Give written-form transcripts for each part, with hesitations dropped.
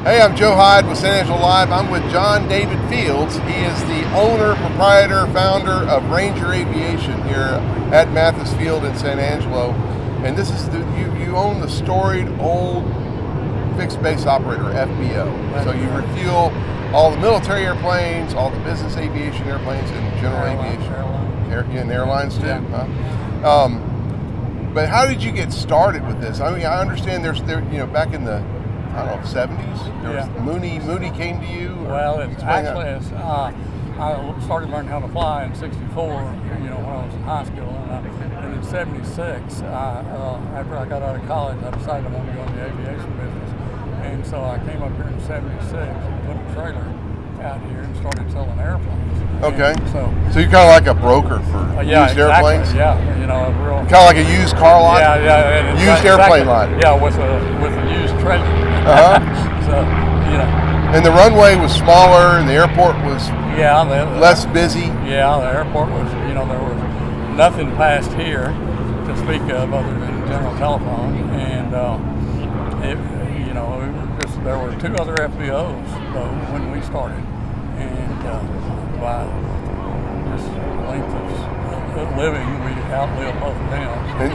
Hey, I'm Joe Hyde with San Angelo Live. I'm with John David Fields. He is the owner, proprietor, founder of Ranger Aviation here at Mathis Field in San Angelo. And this is you own the storied old fixed base operator, FBO. So you refuel all the military airplanes, all the business aviation airplanes, and general aviation. And airlines too. Yeah. Huh? But how did you get started with this? I mean, I understand back in the, I don't know, 70s, there was Mooney came to you? Well, I started learning how to fly in '64, when I was in high school, and in '76, after I got out of college, I decided I wanted to go in the aviation business, and so I came up here in '76 and put a trailer out here and started selling airplanes. Okay. And so you're kind of like a broker for used airplanes? Yeah, a real kind of like a used car lot. Yeah, used airplane lot. Yeah, with a used trailer. So And the runway was smaller, and the airport was less busy. Yeah, the airport was. There was nothing past here to speak of other than general telephone, and there were two other FBOs though when we started, and by just length of living, we outlived both of them.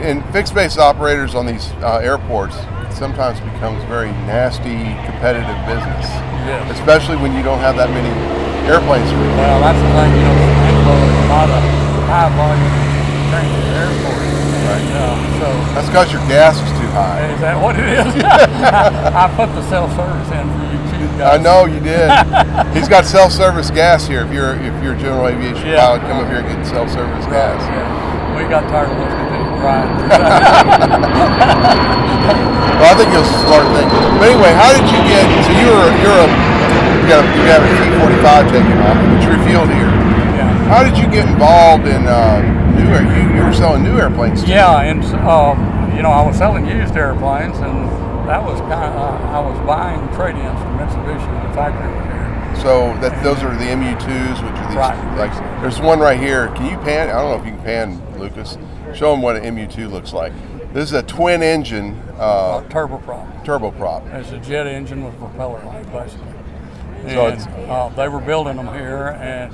And fixed base operators on these airports sometimes becomes very nasty, competitive business. Yes. Especially when you don't have that many airplanes. Well, that's the thing. There's a lot of high volume transit airports. Right. So that's because your gas is too high. Is that what it is? I put the self-service in for you too, guys. I know you did. He's got self-service gas here. If you're a general aviation pilot, come up here and get self-service gas. Yeah. We got tired of listening to you cry. Well, I think it was a smart thing. But anyway, how did you get? So you got a T-45 taken off, but you're refueled here. Yeah. How did you get involved in you were selling new airplanes too? Yeah, and I was selling used airplanes, and that was I was buying trade-ins from Mitsubishi, the factory was here. So those are the MU2s, which are these right. There's one right here. Can you pan? I don't know if you can pan, Lucas. Show them what an MU2 looks like. This is a twin engine turboprop. Turboprop. It's a jet engine with propeller light, basically. So they were building them here, and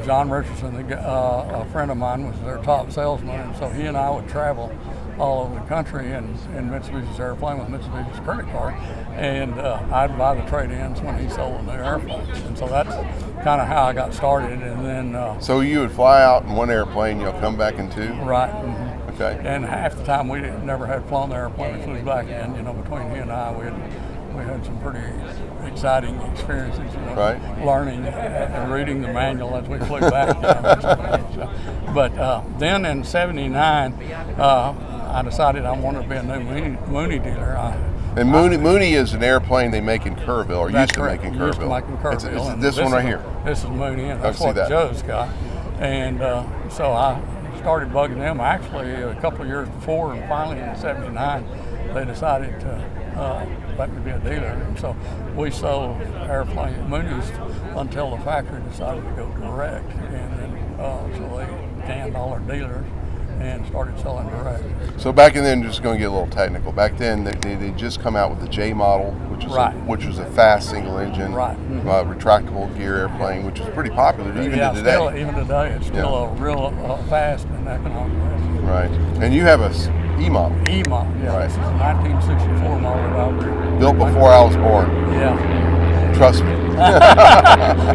John Richardson, a friend of mine, was their top salesman, and so he and I would travel all over the country in Mitsubishi's airplane with Mitsubishi's credit card, and I'd buy the trade-ins when he sold them their airplanes, and so that's kind of how I got started. And then so you would fly out in one airplane, you'll come back in two? Right. Mm-hmm. Okay. And half the time we never had flown the airplane, we flew back in. Between he and I, we had some pretty exciting experiences, right. Learning and reading the manual as we flew back. But then in '79, I decided I wanted to be a new Mooney dealer. And Mooney is an airplane they make in Kerrville, or used to make in Kerrville. Used to make in Kerrville. It's this one right here. This is Mooney, and that's what Joe's got. And so I started bugging them actually a couple of years before, and finally in '79 they decided to let me be a dealer. And so we sold airplane Mooney's until the factory decided to go direct, and then so they canned all our dealers and started selling direct. So back then, just going to get a little technical. Back then, they just come out with the J model, which was a fast single engine, retractable gear airplane, which is pretty popular even today. Even today, it's still a real fast and economical. Right. And you have a E model. E model, yeah. Right. This is a 1964 model. Built before I was born. Yeah. Trust me.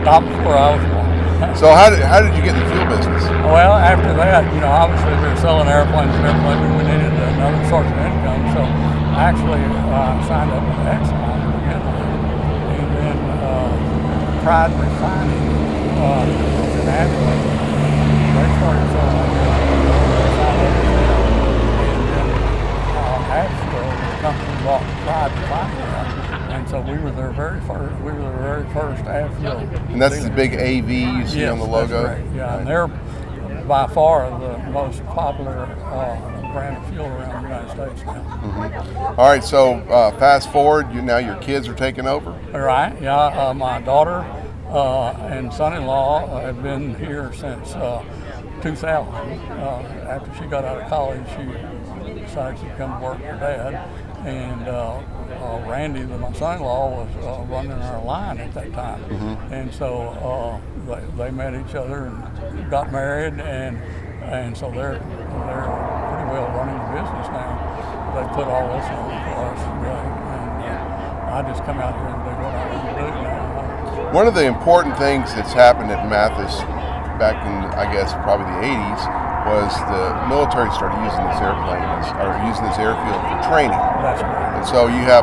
Not before I was born. So how did you get in the fuel business? Well, after that, obviously we were selling airplanes and everything, and we needed another source of income. So actually, I signed up with Exxon to begin with, and then Pride Refining in Aviation. They started selling airplanes. I signed up with them, and then Asheville, the company bought Pride Refining. And so we were their very first AvFuel. And that's the big AV you see on the logo? That's right. Yeah, and they're by far the most popular brand of fuel around the United States now. Mm-hmm. All right, so fast forward, now your kids are taking over? Right, yeah. My daughter and son-in-law have been here since 2000. After she got out of college, she decided she'd come to work for Dad. And Randy, my son-in-law, was running our line at that time, and so they met each other and got married, and so they're pretty well running the business now. They put all this on for us, and I just come out here and do what I want to do now. One of the important things that's happened at Mathis back in, I guess, probably the 80s was the military started using this airfield for training. That's right. And so you have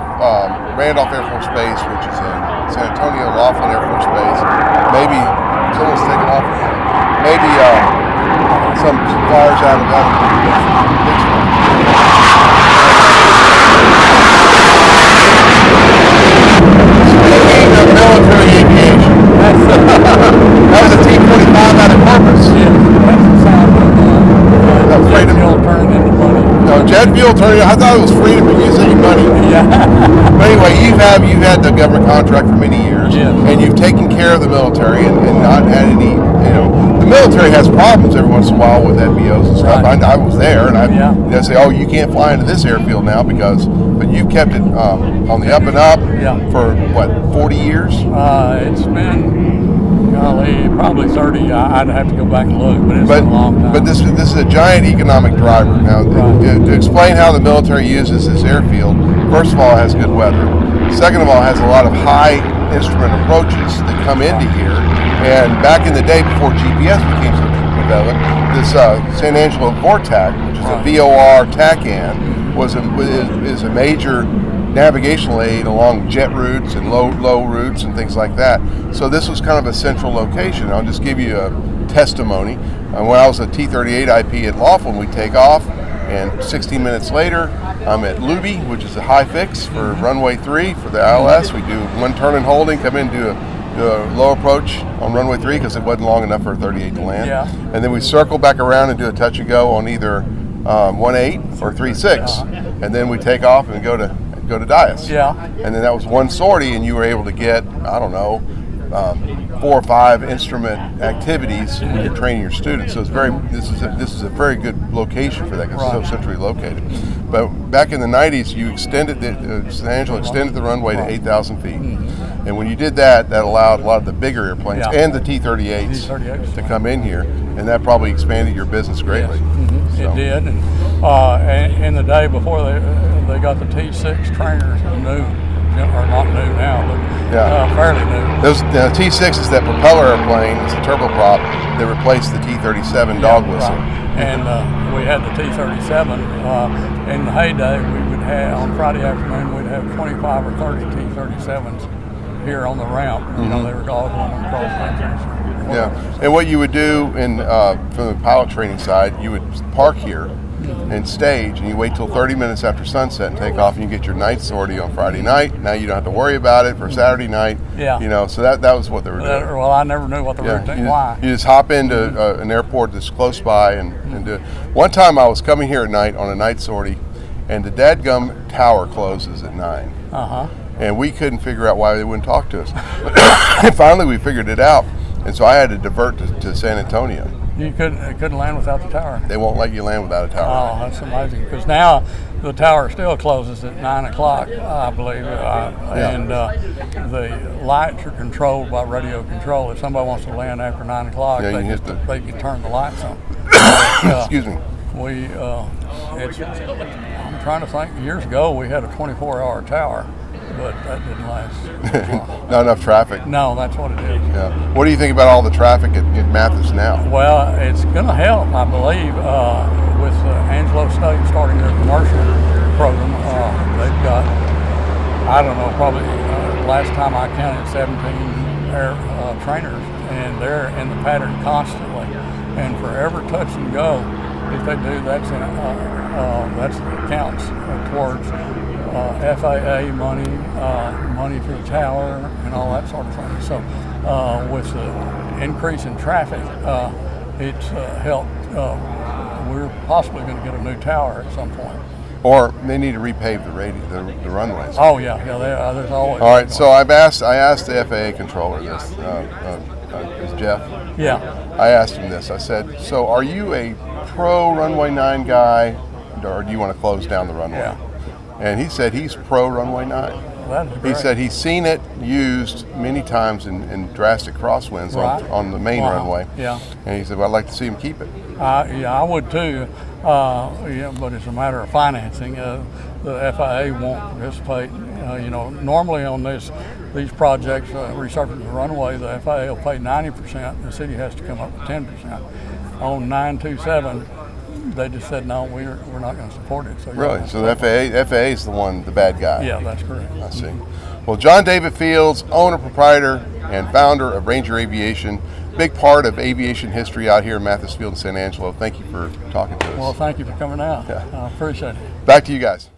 Randolph Air Force Base, which is in San Antonio, Laughlin Air Force Base. Maybe someone's taken off. Maybe some flyers out of that. Speaking of military aviation, that was a T-45 out of Corpus. Yeah, that's the sound of jet fuel turning into money. No, jet fuel turning. I thought it was freedom, but you say money. Yeah. But anyway, you've had the government contract for many years, and you've taken care of the military and not had any. The military has problems every once in a while with FBOs and stuff. Right. I was there, and I say, oh, you can't fly into this airfield now but you've kept it on the up and up for what, 40 years? It's been, golly, probably 30. I'd have to go back and look, but it's been a long time. But this is a giant economic driver. Now, to explain how the military uses this airfield, first of all, it has good weather. Second of all, it has a lot of high instrument approaches that come into here. And back in the day, before GPS became so prevalent, this San Angelo VORTAC, which is a VOR TACAN, is a major navigational aid along jet routes and low routes and things like that. So this was kind of a central location. I'll just give you a testimony. When I was a T-38 IP at Laughlin, we take off, and 16 minutes later, I'm at Luby, which is a high fix for runway 3 for the ILS. We do one turn and holding, come in, do a low approach on runway 3 because it wasn't long enough for a 38 to land. Yeah. And then we circle back around and do a touch and go on either 1.8 or 3.6, and then we take off and go to Dias. Yeah. And then that was one sortie, and you were able to get, I don't know, 4 or 5 instrument activities when you're training your students. So this is a very good location for that because it's so centrally located. But back in the 90s, you extended San Angelo extended the runway to 8,000 feet. And when you did that allowed a lot of the bigger airplanes and the T-38s to come in here, and that probably expanded your business greatly. Yes. So. It did, and in the day before they got the T6 trainers, or not new now, but fairly new. The T6 is that propeller airplane, it's a turboprop that replaced the T-37 dog whistle. Right. And we had the T-37. In the heyday, we would have, on Friday afternoon, we'd have 25 or 30 T-37s here on the ramp. They were all going across countries. Yeah, and what you would do from the pilot training side, you would park here and stage, and you wait till 30 minutes after sunset and take off, and you get your night sortie on Friday night. Now you don't have to worry about it for Saturday night. Yeah. So that was what they were doing. Well, I never knew what they were doing. Why? You just hop into an airport that's close by and do it. One time I was coming here at night on a night sortie, and the dadgum tower closes at 9. And we couldn't figure out why they wouldn't talk to us. And finally we figured it out, and so I had to divert to San Antonio. You couldn't land without the tower. They won't let you land without a tower. Oh, that's amazing. Because now the tower still closes at 9 o'clock, I believe, and the lights are controlled by radio control. If somebody wants to land after 9 o'clock, they can turn the lights on. Excuse me. I'm trying to think. Years ago, we had a 24-hour tower, but that didn't last. Not enough traffic. No, that's what it is. Yeah. What do you think about all the traffic at Mathis now? Well, it's going to help, I believe, with Angelo State starting their commercial program. They've got, I don't know, probably last time I counted 17 air trainers, and they're in the pattern constantly. And for every touch and go, if they do, that counts towards FAA money, money for the tower, and all that sort of thing. So with the increase in traffic, it's helped. We're possibly going to get a new tower at some point. Or they need to repave the runways. Oh yeah, there's always. All right, so I asked the FAA controller this. Is Jeff? Yeah. I asked him this. I said, so are you a pro runway 9 guy, or do you want to close down the runway? Yeah. and he said he's pro runway 9. That's He great. said he's seen it used many times in drastic crosswinds Right. on the main Wow. runway. Yeah. And he said, well, I'd like to see him keep it. Yeah, I would too. Yeah, but it's a matter of financing. The FAA won't participate. Normally on these projects, resurfacing the runway, the FAA will pay 90%. The city has to come up with 10%. On 927, they just said no, we're not going to support it. So Really? So the FAA is the bad guy. Yeah, that's correct. I see. Well, John David Fields, owner, proprietor, and founder of Ranger Aviation, big part of aviation history out here in Mathis Field and San Angelo. Thank you for talking to us. Well, thank you for coming out. Yeah. I appreciate it. Back to you guys.